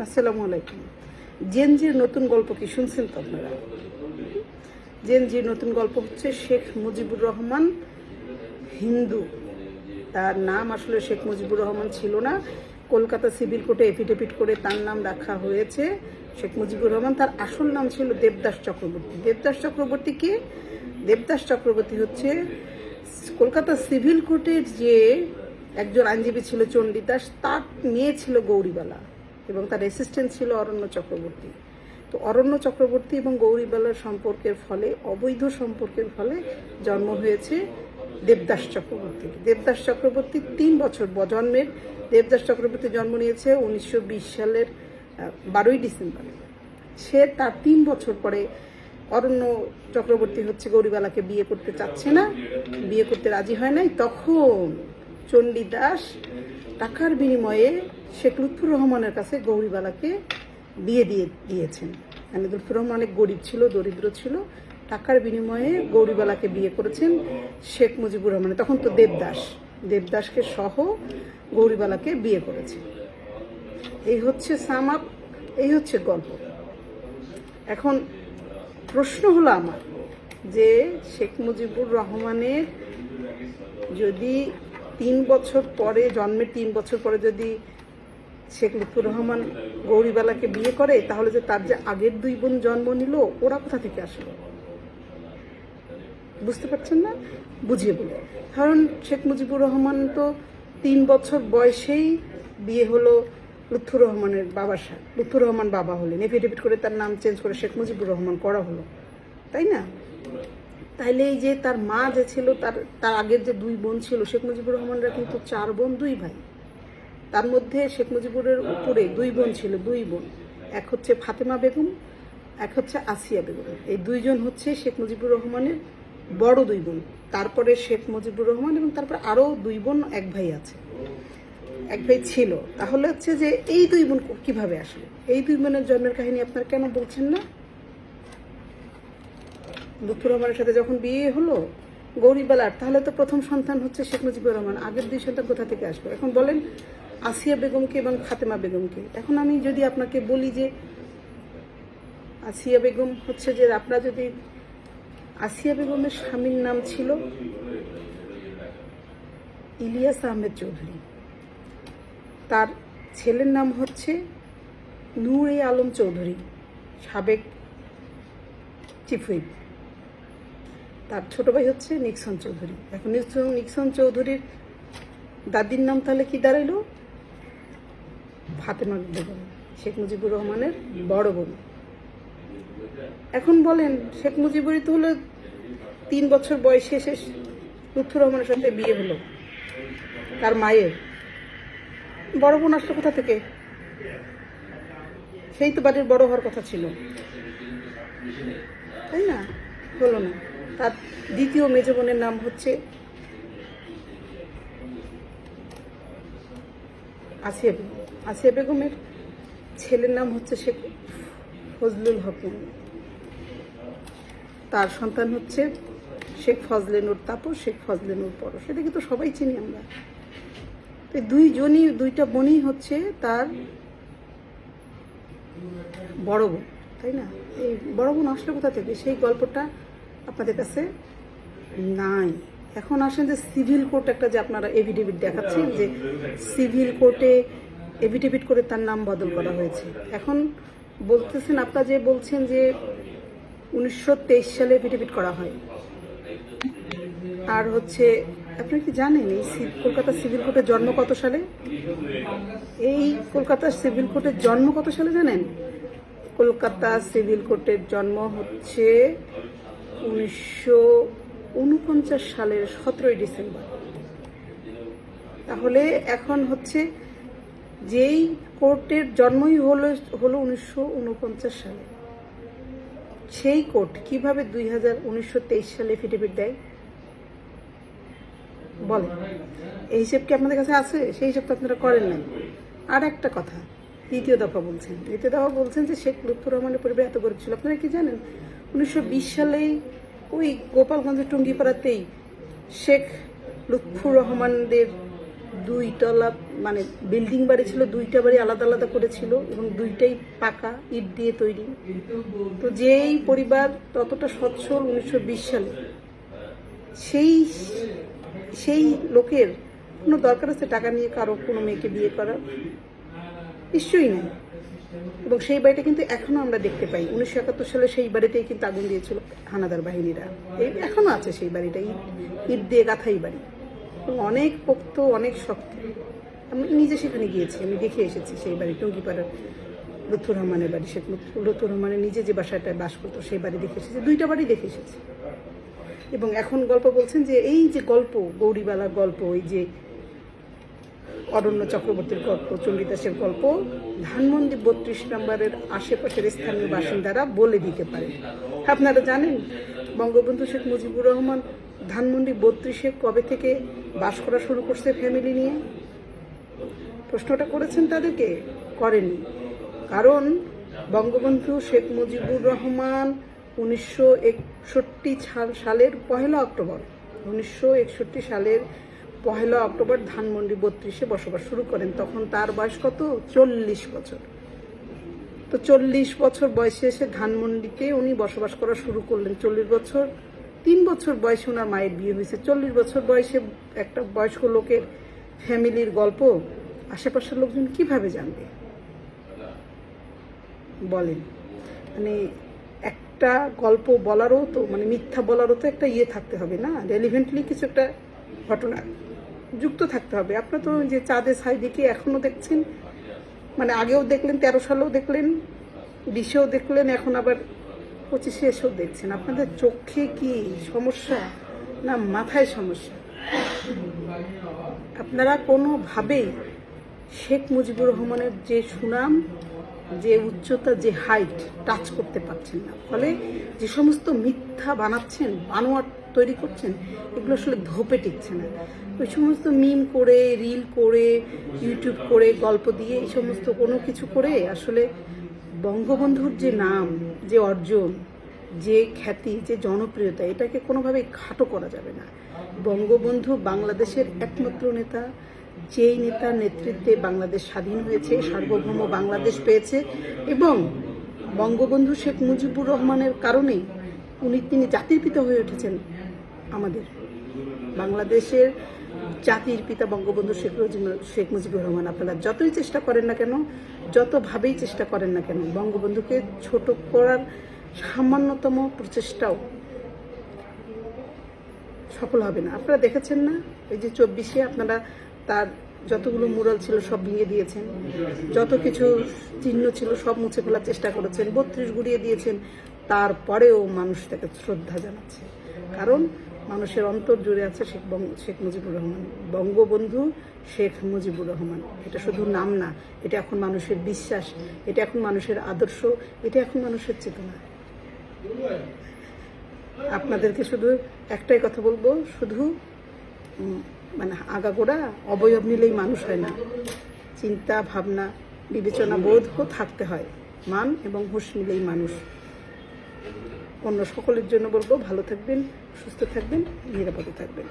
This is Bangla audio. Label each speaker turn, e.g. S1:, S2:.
S1: আসসালামু আলাইকুম। জেনজির নতুন গল্প কি শুনছেন তো আপনারা? জেনজির নতুন গল্প হচ্ছে শেখ মুজিবুর রহমান হিন্দু। তার নাম আসলে শেখ মুজিবুর রহমান ছিল না, কলকাতা সিভিল কোর্টে এফিডেভিট করে তার নাম রাখা হয়েছে শেখ মুজিবুর রহমান। তার আসল নাম ছিল দেবদাস চক্রবর্তী। দেবদাস চক্রবর্তী কে? দেবদাস চক্রবর্তী হচ্ছে কলকাতা সিভিল কোর্টের যে একজন আইনজীবী ছিল চণ্ডীদাস, তার মেয়ে ছিল গৌরীবালা এবং তার অ্যাসিস্ট্যান্ট ছিল অরণ্য চক্রবর্তী। তো অরণ্য চক্রবর্তী এবং গৌরীবালার সম্পর্কের ফলে, অবৈধ সম্পর্কের ফলে জন্ম হয়েছে দেবদাস চক্রবর্তী। দেবদাস চক্রবর্তী 3 বছর জন্মের। দেবদাস চক্রবর্তী জন্ম নিয়েছে 1920 সালের 12ই ডিসেম্বর। সে তার 3 বছর পরে অরণ্য চক্রবর্তী হচ্ছে গৌরীবালাকে বিয়ে করতে চাচ্ছে না, বিয়ে করতে রাজি হয় নাই। তখন চণ্ডীদাস টাকার বিনিময়ে শেখ লুৎফুর রহমানের কাছে গৌরীবালাকে বিয়ে দিয়েছেন। মানে লুৎফুর রহমান অনেক গরিব ছিল, দরিদ্র ছিল। টাকার বিনিময়ে গৌরীবালাকে বিয়ে করেছেন শেখ মুজিবুর রহমান। তখন তো দেবদাসকে সহ গৌরীবালাকে বিয়ে করেছে। এই হচ্ছে সাম আপ, এই হচ্ছে গল্প। এখন প্রশ্ন হলো আমার যে শেখ মুজিবুর রহমানের যদি 3 বছর পরে, জন্মের 3 বছর পরে যদি শেখ লুৎফুর রহমান গৌরীবালাকে বিয়ে করে, তাহলে যে তার যে আগের 2 বোন জন্ম নিল, ওরা কোথা থেকে আসলো? বুঝতে পারছেন না? বুঝিয়ে বলে। কারণ শেখ মুজিবুর রহমান তো 3 বছর বয়সেই বিয়ে হলো লুৎফুর রহমানের বাবার সাথে। লুৎফুর রহমান বাবা হলেন, এফিডেভিট করে তার নাম চেঞ্জ করে শেখ মুজিবুর রহমান করা হলো, তাই না? তাইলে এই যে তার মা যে ছিল, তার আগের যে 2 বোন ছিল, শেখ মুজিবুর রহমানরা কিন্তু 4 বোন 2 ভাই। তার মধ্যে শেখ মুজিবুরের উপরে 2 বোন ছিল, 2 বোন। এক হচ্ছে ফাতেমা বেগম, এক হচ্ছে আসিয়া বেগম। এই 2 জন হচ্ছে শেখ মুজিবুর রহমানের বড় 2 বোন। তারপরে শেখ মুজিবুর রহমান এবং তারপরে আরও 2 বোন, 1 ভাই আছে, 1 ভাই ছিল। তাহলে হচ্ছে যে এই 2 বোন কিভাবে আসলো? এই 2 বোনের জন্মের কাহিনী আপনারা কেন বলছেন না? লুৎফুর রহমানের সাথে যখন বিয়ে হলো গৌরীবালার, তাহলে তো প্রথম সন্তান হচ্ছে শেখ মুজিবুর রহমান। আগের 2 সন্তান কোথা থেকে আসবে? এখন বলেন আসিয়া বেগমকে এবং ফাতেমা বেগমকে। এখন আমি যদি আপনাকে বলি যে আসিয়া বেগম হচ্ছে যে, আপনারা যদি, আসিয়া বেগমের স্বামীর নাম ছিল ইলিয়াস আহমেদ চৌধুরী, তার ছেলের নাম হচ্ছে নূর-এ আলম চৌধুরী, সাবেক চিফ হুইপ। তার ছোট ভাই হচ্ছে নিক্সন চৌধুরী। এখন নিক্সন চৌধুরীর দাদির নাম তাহলে কি দাঁড়াইলো? ফাতেমা বেগম, শেখ মুজিবুর রহমানের বড় বোন। এখন বলেন শেখ মুজিবুরই তো হলো 3 বছর বয়সে শেষ লুৎফুর রহমানের সাথে বিয়ে হলো, তার মায়ের বড় বোন আসলো কোথা থেকে? সেই তো বাড়ির বড় হওয়ার কথা ছিল, তাই না? হলো না। তার দ্বিতীয় মেজ বোনের নাম হচ্ছে আসিয়া বেগম। আসিয়া বেগমের ছেলের নাম হচ্ছে শেখ ফজলুল হক। তার সন্তান হচ্ছে শেখ ফজলে নূর তাপস, শেখ ফজলে নূর পরশ। এটাকে তো সবাই চিনি আমরা। তো 2টা বোনই হচ্ছে তার বড় বোন, তাই না? এই বড় বোন আসলে কোথা থেকে? সেই গল্পটা আপনাদের কাছে নাই। এখন আসেন যে সিভিল কোর্ট একটা যে আপনারা এফিডেভিট দেখাচ্ছেন, যে সিভিল কোর্টে এফিডেভিট করে তার নাম বদল করা হয়েছে। এখন বলতেছেন, আপনারা যে বলছেন যে 1923 সালে এফিডেভিট করা হয়। আর হচ্ছে আপনি কি জানেন এই কলকাতা সিভিল কোর্টের জন্ম কত সালে? এই কলকাতা সিভিল কোর্টের জন্ম কত সালে জানেন? কলকাতা সিভিল কোর্টের জন্ম হচ্ছে 1949 সালের 17ই ডিসেম্বর। তাহলে এখন হচ্ছে যেই কোর্টের জন্মই হলো 1949 সালে, সেই কোর্ট কিভাবে 1923 সালে এফিডেভিট দেয়? বলেন, এই হিসেব কি আপনাদের কাছে আছে? সেই হিসেব তো আপনারা করেন নাই। আর একটা কথা, দ্বিতীয় দফা বলছেন যে শেখ লুৎফুর রহমানের পরিবার এত গরিব ছিল। আপনারা কি জানেন 1920 সালেই ওই গোপালগঞ্জের টুঙ্গিপাড়াতেই শেখ লুৎফুর রহমানদের 2 তলা মানে বিল্ডিং বাড়ি ছিল, 2টা বাড়ি আলাদা আলাদা করেছিল এবং 2টাই পাকা ইট দিয়ে তৈরি। তো যেই পরিবার ততটা সচ্ছল 1920 সালে, সেই সেই লোকের কোনো দরকার আছে টাকা নিয়ে কারো কোনো মেয়েকে বিয়ে করার? নিশ্চয়ই নেই। এবং সেই বাড়িটা কিন্তু এখনো আমরা দেখতে পাই। 1971 সালে সেই বাড়িতেই কিন্তু আগুন দিয়েছিল হানাদার বাহিনীরা। এই এখনো আছে সেই বাড়িটা, ইট দিয়ে গাঁথাই বাড়ি, এবং অনেক পোক্ত, অনেক শক্ত। আমি নিজে সেখানে গিয়েছি, আমি দেখে এসেছি সেই বাড়ি, টঙ্গিপাড়ার লুৎফর রহমানের বাড়ি। শেখ লুৎফর রহমানের নিজে যে বাসাটায় বাস করতো সেই বাড়ি দেখে এসেছি, 2টা বাড়ি দেখে এসেছি। এবং এখন গল্প বলছেন যে এই যে গল্প, গৌরীবালার গল্প, এই যে অরণ্য চক্রবর্তীর গল্প, চণ্ডীদাসের গল্প, ধানমন্ডি 32 নম্বরের আশেপাশের স্থানীয় বাসিন্দারা বলে দিতে পারে। আপনারা জানেন বঙ্গবন্ধু শেখ মুজিবুর রহমান ধানমন্ডি 32-এ কবে থেকে বাস করা শুরু করছে ফ্যামিলি নিয়ে? প্রশ্নটা করেছেন তাদেরকে? করেনি। কারণ বঙ্গবন্ধু শেখ মুজিবুর রহমান 1961 সালের 1 অক্টোবর 1961 সালের 1 অক্টোবর ধানমন্ডি 32-এ বসবাস শুরু করেন। তখন তার বয়স কত? 40 বছর। তো 40 বছর বয়সে এসে ধানমন্ডিতে উনি বসবাস করা শুরু করলেন। 40 বছর, 3 বছর বয়সে ওনার মায়ের বিয়ে হয়েছে। 40 বছর বয়সে একটা বয়স্ক লোকের ফ্যামিলির গল্প আশেপাশের লোকজন কিভাবে জানবে বলেন? মানে একটা গল্প বলারও তো, মানে মিথ্যা বলারও তো একটা থাকতে হবে না, রেলিভেন্টলি কিছু একটা ঘটনা যুক্ত থাকতে হবে। আপনার তো যে চাঁদে ছাই দেখে এখনো দেখছেন, মানে আগেও দেখলেন, 13 সালেও দেখলেন, 20-এও দেখলেন, এখন আবার 25-এ এসেও দেখছেন। আপনাদের চোখে কি সমস্যা না মাথায় সমস্যা? আপনারা কোনোভাবেই শেখ মুজিবুর রহমানের যে সুনাম, যে উচ্চতা, যে হাইট টাচ করতে পারছেন না। ফলে যে সমস্ত মিথ্যা বানাচ্ছেন, বানোয়াট তৈরি করছেন, এগুলো আসলে ধোপে টিকছে না। ওই সমস্ত মিম করে, রিল করে, ইউটিউব করে, গল্প দিয়ে, এই সমস্ত কোনো কিছু করে আসলে বঙ্গবন্ধুর যে নাম, যে অর্জন, যে খ্যাতি, যে জনপ্রিয়তা, এটাকে কোনোভাবেই খাটো করা যাবে না। বঙ্গবন্ধু বাংলাদেশের একমাত্র নেতা, যেই নেতার নেতৃত্বে বাংলাদেশ স্বাধীন হয়েছে, সার্বভৌম বাংলাদেশ পেয়েছে, এবং বঙ্গবন্ধু শেখ মুজিবুর রহমানের কারণেই তিনি জাতির পিতা হয়ে উঠেছেন। আমাদের বাংলাদেশের জাতির পিতা বঙ্গবন্ধু শেখ মুজিবুর রহমান। আপনারা যতই চেষ্টা করেন না কেন, যতভাবেই চেষ্টা করেন না কেন, বঙ্গবন্ধুকে ছোট করার সামান্যতম প্রচেষ্টাও সফল হবে না। আপনারা দেখেছেন না, এই যে 24-এ আপনারা তার যতগুলো মুরাল ছিল সব ভেঙে দিয়েছেন, যত কিছু চিহ্ন ছিল সব মুছে ফেলার চেষ্টা করেছেন, 32 গুড়িয়ে দিয়েছেন। তারপরেও মানুষ তাকে শ্রদ্ধা জানাচ্ছে, কারণ মানুষের অন্তর জুড়ে আছে শেখ মুজিবুর রহমান, বঙ্গবন্ধু শেখ মুজিবুর রহমান। এটা শুধু নাম না, এটা এখন মানুষের বিশ্বাস, এটা এখন মানুষের আদর্শ, এটা এখন মানুষের চেতনা। আপনাদেরকে শুধু একটাই কথা বলবো, শুধু মানে আগাগোড়া অবয়ব নিলেই মানুষ হয় না, চিন্তা ভাবনা বিবেচনা বোধও থাকতে হয়। মান এবং হুঁশ মিলেই মানুষ। অন্য সকলের জন্য বলবো, ভালো থাকবেন, সুস্থ থাকবেন, নিরাপদে থাকবেন।